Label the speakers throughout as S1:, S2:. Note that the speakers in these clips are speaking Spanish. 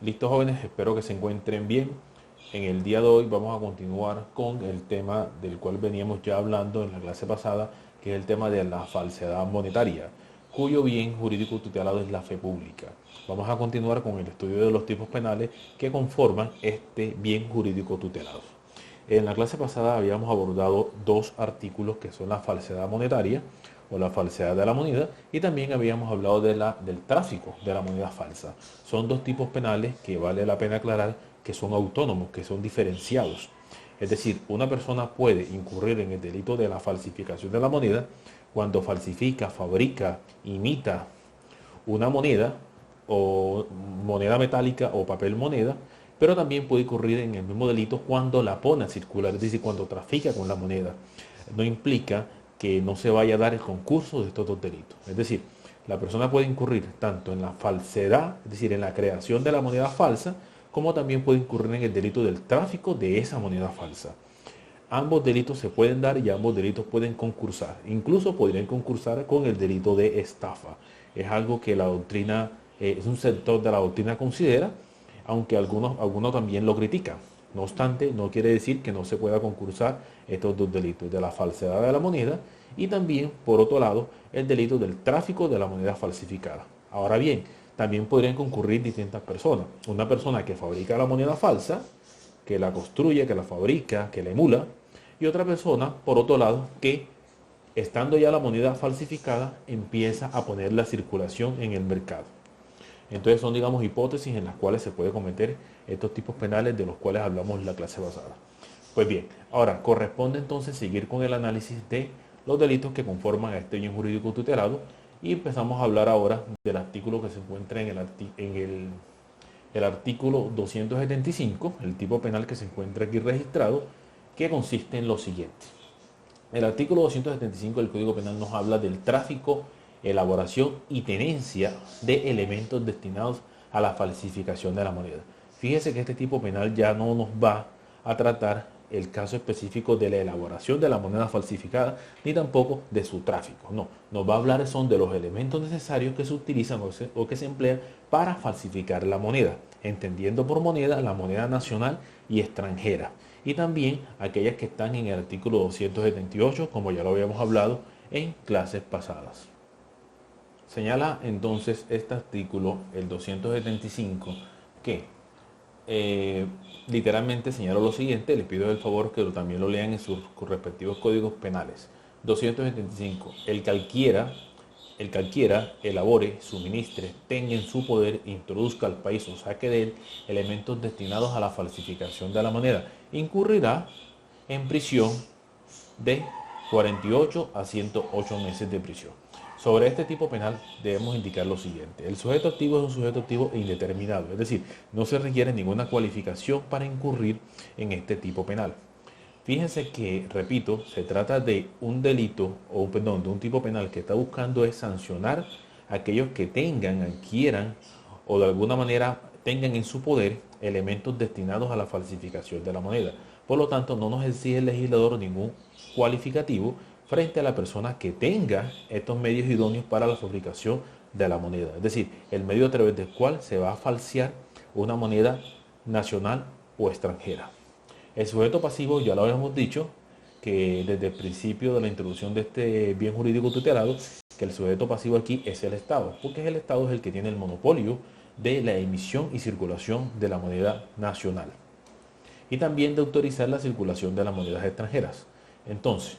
S1: Listo, jóvenes, espero que se encuentren bien. En el día de hoy vamos a continuar con el tema del cual veníamos ya hablando en la clase pasada, que es el tema de la falsedad monetaria, cuyo bien jurídico tutelado es la fe pública. Vamos a continuar con el estudio de los tipos penales que conforman este bien jurídico tutelado. En la clase pasada habíamos abordado dos artículos que son la falsedad monetaria o la falsedad de la moneda, y también habíamos hablado del tráfico de la moneda falsa. Son dos tipos penales que vale la pena aclarar que son autónomos, que son diferenciados. Es decir, una persona puede incurrir en el delito de la falsificación de la moneda cuando falsifica, fabrica, imita una moneda o moneda metálica o papel moneda, pero también puede incurrir en el mismo delito cuando la pone a circular, es decir, cuando trafica con la moneda. No implica que no se vaya a dar el concurso de estos dos delitos. Es decir, la persona puede incurrir tanto en la falsedad, es decir, en la creación de la moneda falsa, como también puede incurrir en el delito del tráfico de esa moneda falsa. Ambos delitos se pueden dar y ambos delitos pueden concursar. Incluso podrían concursar con el delito de estafa. Es algo que la doctrina, es un sector de la doctrina considera, aunque algunos también lo critican. No obstante, no quiere decir que no se pueda concursar estos dos delitos, de la falsedad de la moneda y también, por otro lado, el delito del tráfico de la moneda falsificada. Ahora bien, también podrían concurrir distintas personas. Una persona que fabrica la moneda falsa, que la construye, que la fabrica, que la emula, y otra persona, por otro lado, que estando ya la moneda falsificada, empieza a poner la circulación en el mercado. Entonces son, digamos, hipótesis en las cuales se puede cometer estos tipos penales de los cuales hablamos en la clase pasada. Pues bien, ahora corresponde entonces seguir con el análisis de los delitos que conforman a este bien jurídico tutelado y empezamos a hablar ahora del artículo que se encuentra el artículo 275, el tipo penal que se encuentra aquí registrado, que consiste en lo siguiente. El artículo 275 del Código Penal nos habla del tráfico, elaboración y tenencia de elementos destinados a la falsificación de la moneda. Fíjese que este tipo penal ya no nos va a tratar el caso específico de la elaboración de la moneda falsificada, ni tampoco de su tráfico. No, nos va a hablar son de los elementos necesarios que se utilizan o que se emplean para falsificar la moneda, entendiendo por moneda la moneda nacional y extranjera, y también aquellas que están en el artículo 278, como ya lo habíamos hablado en clases pasadas. Señala entonces este artículo, el 275, que literalmente señala lo siguiente. Les pido el favor que también lo lean en sus respectivos códigos penales. 275. El cualquiera elabore, suministre, tenga en su poder, introduzca al país o saque de él elementos destinados a la falsificación de la moneda, incurrirá en prisión de 48 a 108 meses de prisión. Sobre este tipo penal debemos indicar lo siguiente. El sujeto activo es un sujeto activo indeterminado, es decir, no se requiere ninguna cualificación para incurrir en este tipo penal. Fíjense que, repito, se trata de un delito, o perdón, de un tipo penal que está buscando es sancionar a aquellos que tengan, adquieran o de alguna manera tengan en su poder elementos destinados a la falsificación de la moneda. Por lo tanto, no nos exige el legislador ningún cualificativo frente a la persona que tenga estos medios idóneos para la fabricación de la moneda. Es decir, el medio a través del cual se va a falsear una moneda nacional o extranjera. El sujeto pasivo, ya lo habíamos dicho, que desde el principio de la introducción de este bien jurídico tutelado, que el sujeto pasivo aquí es el Estado, porque el Estado es el que tiene el monopolio de la emisión y circulación de la moneda nacional y también de autorizar la circulación de las monedas extranjeras. Entonces,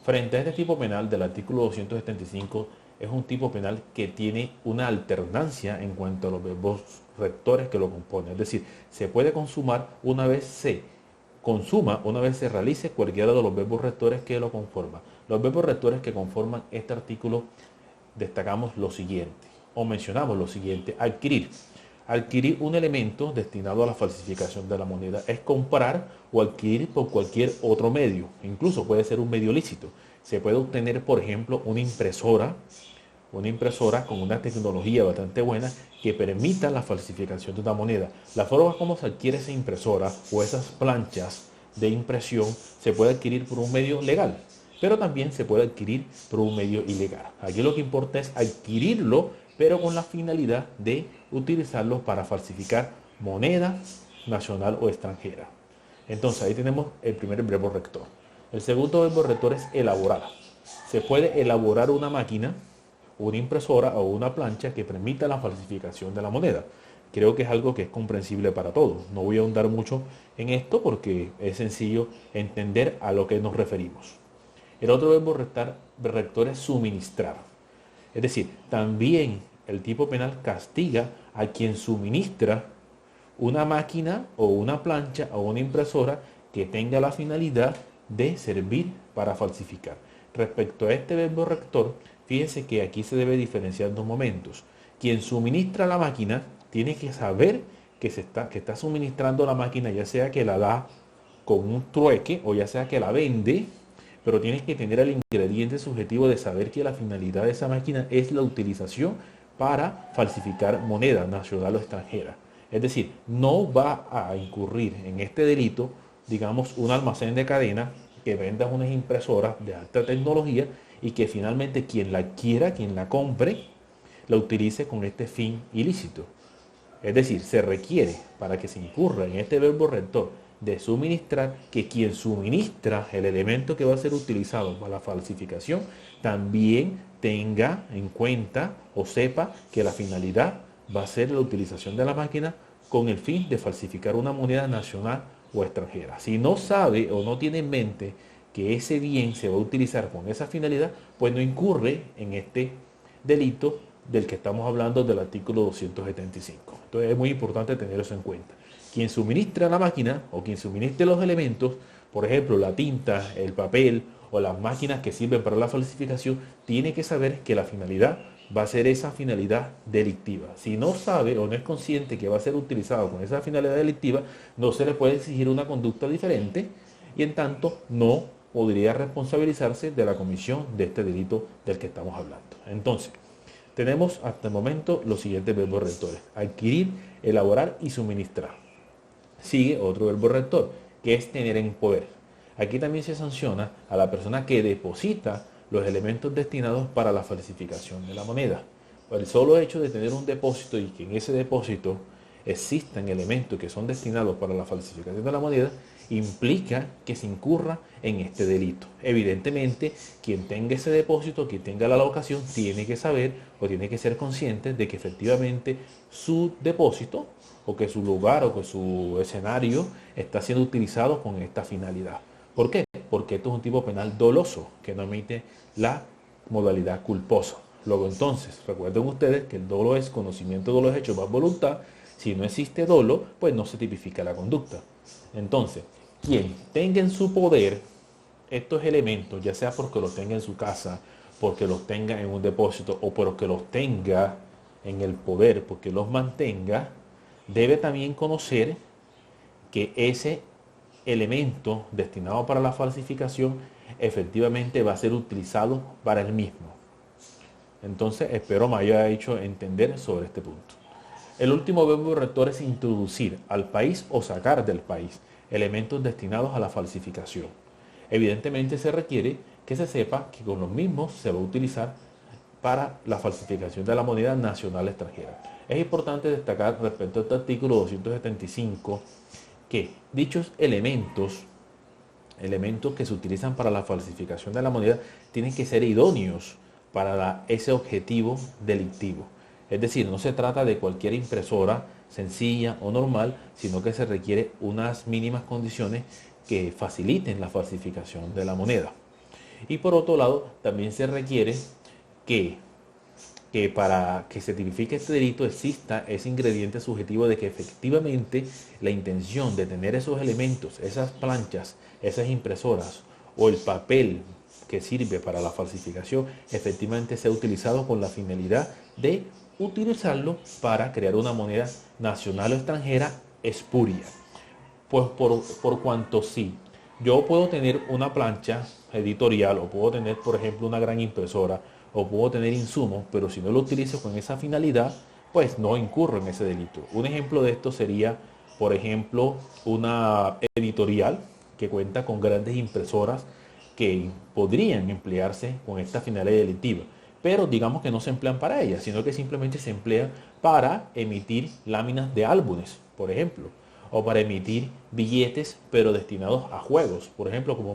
S1: frente a este tipo penal del artículo 275, es un tipo penal que tiene una alternancia en cuanto a los verbos rectores que lo componen. Es decir, se puede consumar una vez se realice cualquiera de los verbos rectores que lo conforman. Los verbos rectores que conforman este artículo destacamos lo siguiente, o mencionamos lo siguiente: adquirir. Adquirir un elemento destinado a la falsificación de la moneda es comprar o adquirir por cualquier otro medio, incluso puede ser un medio lícito. Se puede obtener, por ejemplo, una impresora con una tecnología bastante buena que permita la falsificación de una moneda. La forma como se adquiere esa impresora o esas planchas de impresión se puede adquirir por un medio legal, pero también se puede adquirir por un medio ilegal. Aquí lo que importa es adquirirlo, pero con la finalidad de utilizarlo para falsificar moneda nacional o extranjera. Entonces ahí tenemos el primer verbo rector. El segundo verbo rector es elaborar. Se puede elaborar una máquina, una impresora o una plancha que permita la falsificación de la moneda. Creo que es algo que es comprensible para todos. No voy a ahondar mucho en esto porque es sencillo entender a lo que nos referimos. El otro verbo rector es suministrar. Es decir, también el tipo penal castiga a quien suministra una máquina o una plancha o una impresora que tenga la finalidad de servir para falsificar. Respecto a este verbo rector, fíjense que aquí se debe diferenciar en dos momentos. Quien suministra la máquina tiene que saber que está suministrando la máquina, ya sea que la da con un trueque o ya sea que la vende, pero tienes que tener el ingrediente subjetivo de saber que la finalidad de esa máquina es la utilización para falsificar moneda nacional o extranjera. Es decir, no va a incurrir en este delito, digamos, un almacén de cadena que venda unas impresoras de alta tecnología y que finalmente quien la quiera, quien la compre, la utilice con este fin ilícito. Es decir, se requiere para que se incurra en este verbo rector de suministrar que quien suministra el elemento que va a ser utilizado para la falsificación también tenga en cuenta o sepa que la finalidad va a ser la utilización de la máquina con el fin de falsificar una moneda nacional o extranjera. Si no sabe o no tiene en mente que ese bien se va a utilizar con esa finalidad, pues no incurre en este delito del que estamos hablando del artículo 275. Entonces es muy importante tener eso en cuenta. Quien suministra la máquina o quien suministre los elementos, por ejemplo la tinta, el papel o las máquinas que sirven para la falsificación, tiene que saber que la finalidad va a ser esa finalidad delictiva. Si no sabe o no es consciente que va a ser utilizado con esa finalidad delictiva, no se le puede exigir una conducta diferente y en tanto no podría responsabilizarse de la comisión de este delito del que estamos hablando. Entonces, tenemos hasta el momento los siguientes verbos rectores: adquirir, elaborar y suministrar. Sigue otro verbo rector, que es tener en poder. Aquí también se sanciona a la persona que deposita los elementos destinados para la falsificación de la moneda. Por el solo hecho de tener un depósito y que en ese depósito existan elementos que son destinados para la falsificación de la moneda, implica que se incurra en este delito. Evidentemente, quien tenga ese depósito, quien tenga la locación, tiene que saber o tiene que ser consciente de que efectivamente su depósito o que su lugar o que su escenario está siendo utilizado con esta finalidad. ¿Por qué? Porque esto es un tipo penal doloso que no emite la modalidad culposa. Luego entonces, recuerden ustedes que el dolo es conocimiento de los hechos más voluntad. Si no existe dolo, pues no se tipifica la conducta. Entonces, quien tenga en su poder estos elementos, ya sea porque los tenga en su casa, porque los tenga en un depósito o porque los tenga en el poder, porque los mantenga, debe también conocer que ese elemento destinado para la falsificación efectivamente va a ser utilizado para el mismo. Entonces, espero me haya hecho entender sobre este punto. El último verbo rector es introducir al país o sacar del país elementos destinados a la falsificación. Evidentemente se requiere que se sepa que con los mismos se va a utilizar para la falsificación de la moneda nacional extranjera. Es importante destacar respecto a este artículo 275 que dichos elementos que se utilizan para la falsificación de la moneda tienen que ser idóneos para ese objetivo delictivo. Es decir, no se trata de cualquier impresora sencilla o normal, sino que se requiere unas mínimas condiciones que faciliten la falsificación de la moneda. Y por otro lado, también se requiere que para que se tipifique este delito exista ese ingrediente subjetivo de que efectivamente la intención de tener esos elementos, esas planchas, esas impresoras o el papel que sirve para la falsificación, efectivamente sea utilizado con la finalidad de utilizarlo para crear una moneda nacional o extranjera espuria. Pues por cuanto sí, yo puedo tener una plancha editorial o puedo tener, por ejemplo, una gran impresora o puedo tener insumos, pero si no lo utilizo con esa finalidad, pues no incurro en ese delito. Un ejemplo de esto sería, por ejemplo, una editorial que cuenta con grandes impresoras que podrían emplearse con esta finalidad delictiva. pero digamos que no se emplean para ellas, sino que simplemente se emplean para emitir láminas de álbumes, por ejemplo, o para emitir billetes, pero destinados a juegos, por ejemplo, como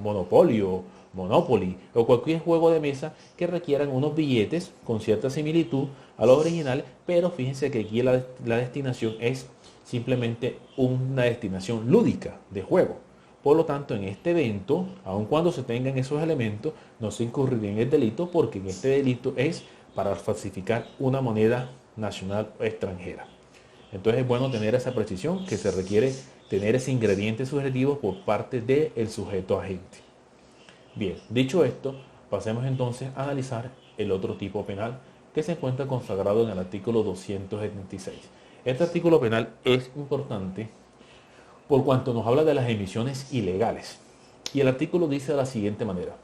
S1: Monopolio, Monopoly o cualquier juego de mesa que requieran unos billetes con cierta similitud a los originales, pero fíjense que aquí la destinación es simplemente una destinación lúdica de juego. Por lo tanto, en este evento, aun cuando se tengan esos elementos, no se incurriría en el delito, porque en este delito es para falsificar una moneda nacional o extranjera. Entonces es bueno tener esa precisión, que se requiere tener ese ingrediente subjetivo por parte del sujeto agente. Bien, dicho esto, pasemos entonces a analizar el otro tipo penal que se encuentra consagrado en el artículo 276. Este artículo penal es importante por cuanto nos habla de las emisiones ilegales. Y el artículo dice de la siguiente manera: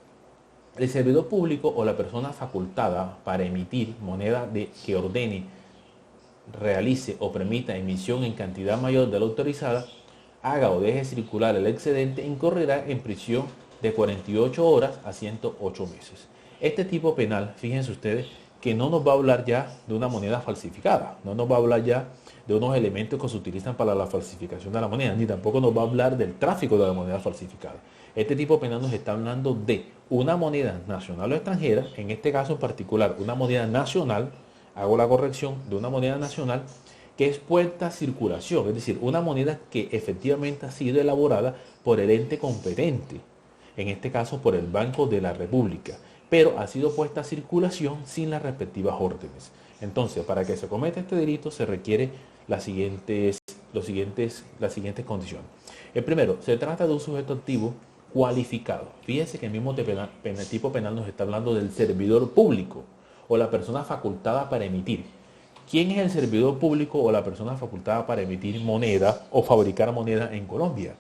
S1: el servidor público o la persona facultada para emitir moneda que ordene, realice o permita emisión en cantidad mayor de la autorizada, haga o deje circular el excedente, incorrerá en prisión de 48 horas a 108 meses. Este tipo penal, fíjense ustedes, que no nos va a hablar ya de una moneda falsificada, no nos va a hablar ya de unos elementos que se utilizan para la falsificación de la moneda, ni tampoco nos va a hablar del tráfico de la moneda falsificada. Este tipo penal nos está hablando de una moneda nacional o extranjera, en este caso en particular una moneda nacional, hago la corrección, de una moneda nacional que es puesta a circulación, es decir, una moneda que efectivamente ha sido elaborada por el ente competente, en este caso por el Banco de la República, pero ha sido puesta a circulación sin las respectivas órdenes. Entonces, para que se cometa este delito se requiere las siguientes condiciones. El primero, se trata de un sujeto activo cualificado. Fíjense que el mismo tipo penal nos está hablando del servidor público o la persona facultada para emitir. ¿Quién es el servidor público o la persona facultada para emitir moneda o fabricar moneda en Colombia?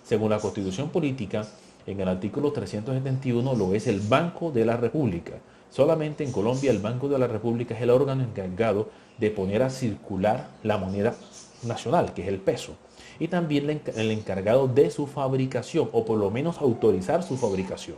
S1: Según la Constitución Política, en el artículo 371 lo es el Banco de la República. Solamente en Colombia el Banco de la República es el órgano encargado de poner a circular la moneda nacional, que es el peso, y también el encargado de su fabricación, o por lo menos autorizar su fabricación.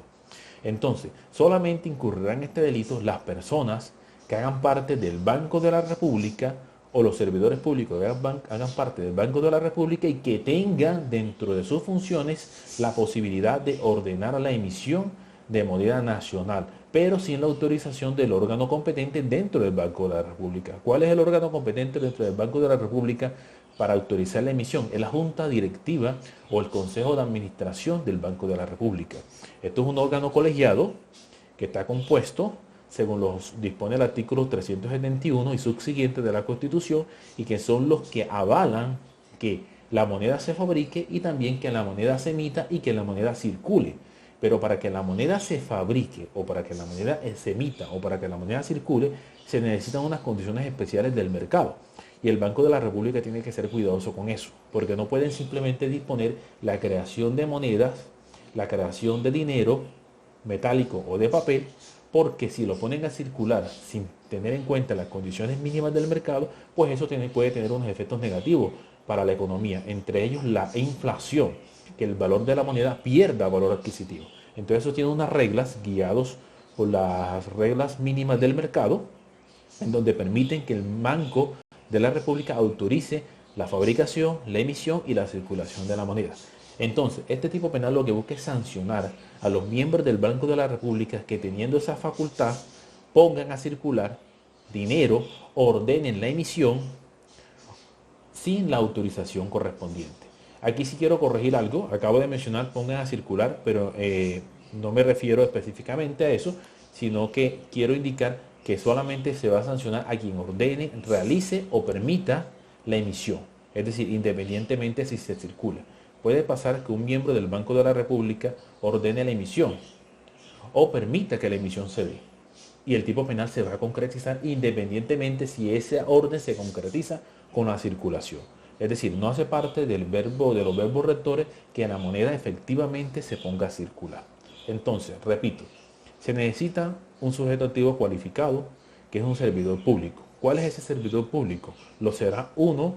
S1: Entonces, solamente incurrirán en este delito las personas que hagan parte del Banco de la República o los servidores públicos que hagan parte del Banco de la República y que tengan dentro de sus funciones la posibilidad de ordenar la emisión de moneda nacional, pero sin la autorización del órgano competente dentro del Banco de la República. ¿Cuál es el órgano competente dentro del Banco de la República para autorizar la emisión? Es la Junta Directiva o el Consejo de Administración del Banco de la República. Esto es un órgano colegiado que está compuesto según los dispone el artículo 371 y subsiguientes de la Constitución, y que son los que avalan que la moneda se fabrique y también que la moneda se emita y que la moneda circule. Pero para que la moneda se fabrique o para que la moneda se emita o para que la moneda circule, se necesitan unas condiciones especiales del mercado. Y el Banco de la República tiene que ser cuidadoso con eso, porque no pueden simplemente disponer la creación de monedas, la creación de dinero metálico o de papel, porque si lo ponen a circular sin tener en cuenta las condiciones mínimas del mercado, pues eso puede tener unos efectos negativos para la economía, entre ellos la inflación, que el valor de la moneda pierda valor adquisitivo. Entonces eso tiene unas reglas guiados por las reglas mínimas del mercado, en donde permiten que el Banco de la República autorice la fabricación, la emisión y la circulación de la moneda. Entonces, este tipo penal lo que busca es sancionar a los miembros del Banco de la República que, teniendo esa facultad, pongan a circular dinero, ordenen la emisión sin la autorización correspondiente. Aquí sí quiero corregir algo. Acabo de mencionar pongan a circular, pero no me refiero específicamente a eso, sino que quiero indicar que solamente se va a sancionar a quien ordene, realice o permita la emisión. Es decir, independientemente si se circula. Puede pasar que un miembro del Banco de la República ordene la emisión o permita que la emisión se dé. Y el tipo penal se va a concretizar independientemente si esa orden se concretiza con la circulación. Es decir, no hace parte de los verbos rectores que la moneda efectivamente se ponga a circular. Entonces, repito, se necesita un sujeto activo cualificado, que es un servidor público. ¿Cuál es ese servidor público? Lo será uno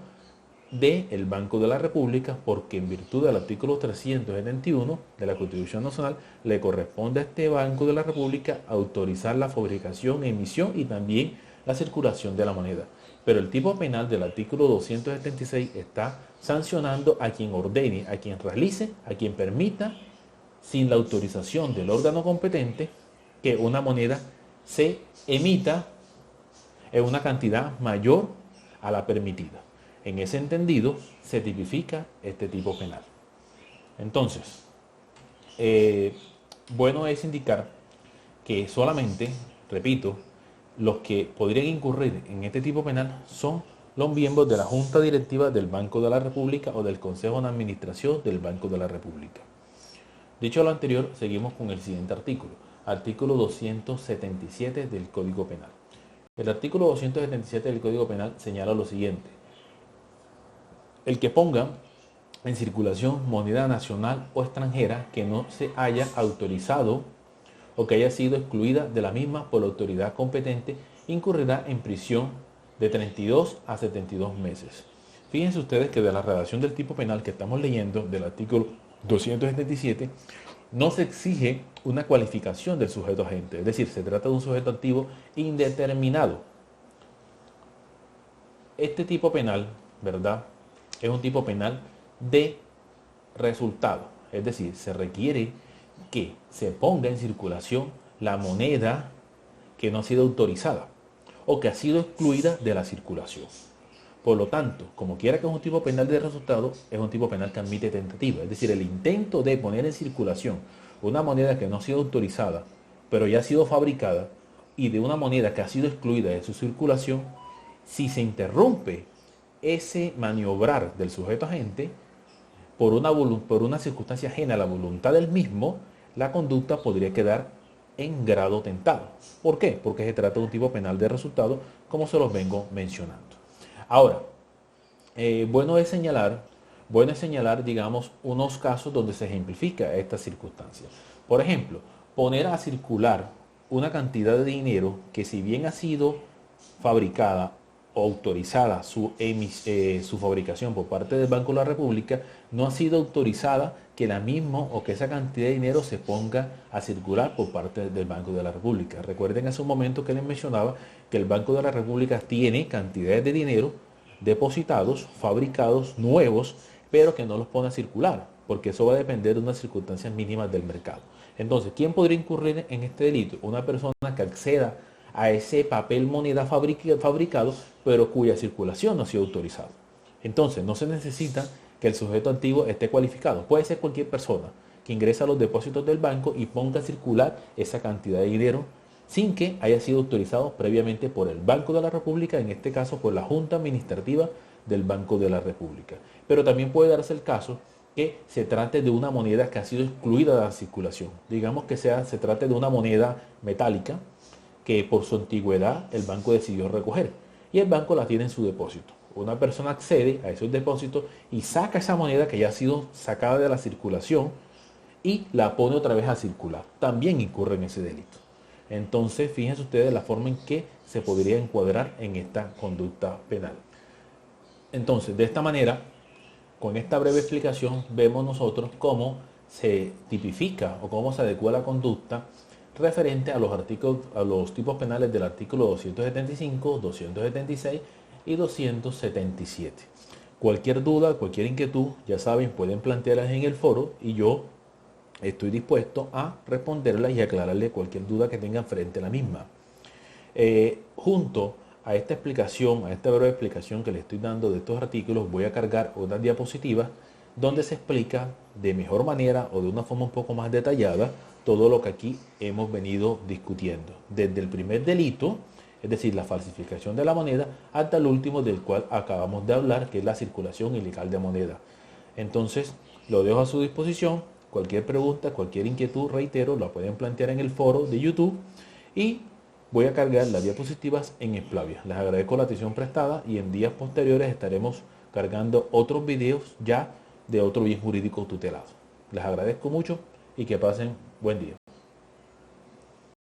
S1: del Banco de la República, porque en virtud del artículo 371 de la Constitución Nacional le corresponde a este Banco de la República autorizar la fabricación, emisión y también la circulación de la moneda. Pero el tipo penal del artículo 276 está sancionando a quien ordene, a quien realice, a quien permita, sin la autorización del órgano competente, que una moneda se emita en una cantidad mayor a la permitida. En ese entendido, se tipifica este tipo penal. Entonces, bueno es indicar que solamente, repito, los que podrían incurrir en este tipo penal son los miembros de la Junta Directiva del Banco de la República o del Consejo de Administración del Banco de la República. Dicho lo anterior, seguimos con el siguiente artículo, artículo 277 del Código Penal. El artículo 277 del Código Penal señala lo siguiente: el que ponga en circulación moneda nacional o extranjera que no se haya autorizado o que haya sido excluida de la misma por la autoridad competente, incurrirá en prisión de 32 a 72 meses. Fíjense ustedes que de la redacción del tipo penal que estamos leyendo, del artículo 277, no se exige una cualificación del sujeto agente, es decir, se trata de un sujeto activo indeterminado. Este tipo penal, ¿verdad?, es un tipo penal de resultado, es decir, se requiere que se ponga en circulación la moneda que no ha sido autorizada o que ha sido excluida de la circulación. Por lo tanto, como quiera que es un tipo penal de resultado, es un tipo penal que admite tentativa, es decir, el intento de poner en circulación una moneda que no ha sido autorizada, pero ya ha sido fabricada, y de una moneda que ha sido excluida de su circulación, si se interrumpe ese maniobrar del sujeto agente por una circunstancia ajena a la voluntad del mismo, la conducta podría quedar en grado tentado. ¿Por qué? Porque se trata de un tipo penal de resultado, como se los vengo mencionando. Ahora, bueno es señalar, digamos, unos casos donde se ejemplifica esta circunstancia. Por ejemplo, poner a circular una cantidad de dinero que, si bien ha sido fabricada o autorizada su fabricación por parte del Banco de la República, no ha sido autorizada que la misma o que esa cantidad de dinero se ponga a circular por parte del Banco de la República. Recuerden hace un momento que les mencionaba que el Banco de la República tiene cantidades de dinero depositados, fabricados, nuevos, pero que no los pone a circular, porque eso va a depender de unas circunstancias mínimas del mercado. Entonces, ¿quién podría incurrir en este delito? Una persona que acceda a ese papel moneda fabricado, pero cuya circulación no ha sido autorizada. Entonces, no se necesita que el sujeto activo esté cualificado. Puede ser cualquier persona que ingresa a los depósitos del banco y ponga a circular esa cantidad de dinero sin que haya sido autorizado previamente por el Banco de la República, en este caso por la Junta Administrativa del Banco de la República. Pero también puede darse el caso que se trate de una moneda que ha sido excluida de la circulación. Digamos que se trate de una moneda metálica que por su antigüedad el banco decidió recoger y el banco la tiene en su depósito. Una persona accede a esos depósitos y saca esa moneda que ya ha sido sacada de la circulación y la pone otra vez a circular. También incurre en ese delito. Entonces, fíjense ustedes la forma en que se podría encuadrar en esta conducta penal. Entonces, de esta manera, con esta breve explicación, vemos nosotros cómo se tipifica o cómo se adecua la conducta referente a los tipos penales del artículo 275, 276 y 277. Cualquier duda, cualquier inquietud, ya saben, pueden plantearlas en el foro y yo estoy dispuesto a responderlas y aclararles cualquier duda que tengan frente a la misma. Junto a esta explicación, a esta breve explicación que les estoy dando de estos artículos, voy a cargar otras diapositivas donde se explica de mejor manera o de una forma un poco más detallada todo lo que aquí hemos venido discutiendo, desde el primer delito, es decir, la falsificación de la moneda, hasta el último del cual acabamos de hablar, que es la circulación ilegal de moneda. Entonces, lo dejo a su disposición. Cualquier pregunta, cualquier inquietud, reitero, la pueden plantear en el foro de YouTube y voy a cargar las diapositivas en Splavia. Les agradezco la atención prestada y en días posteriores estaremos cargando otros videos ya de otro bien jurídico tutelado. Les agradezco mucho y que pasen buen día.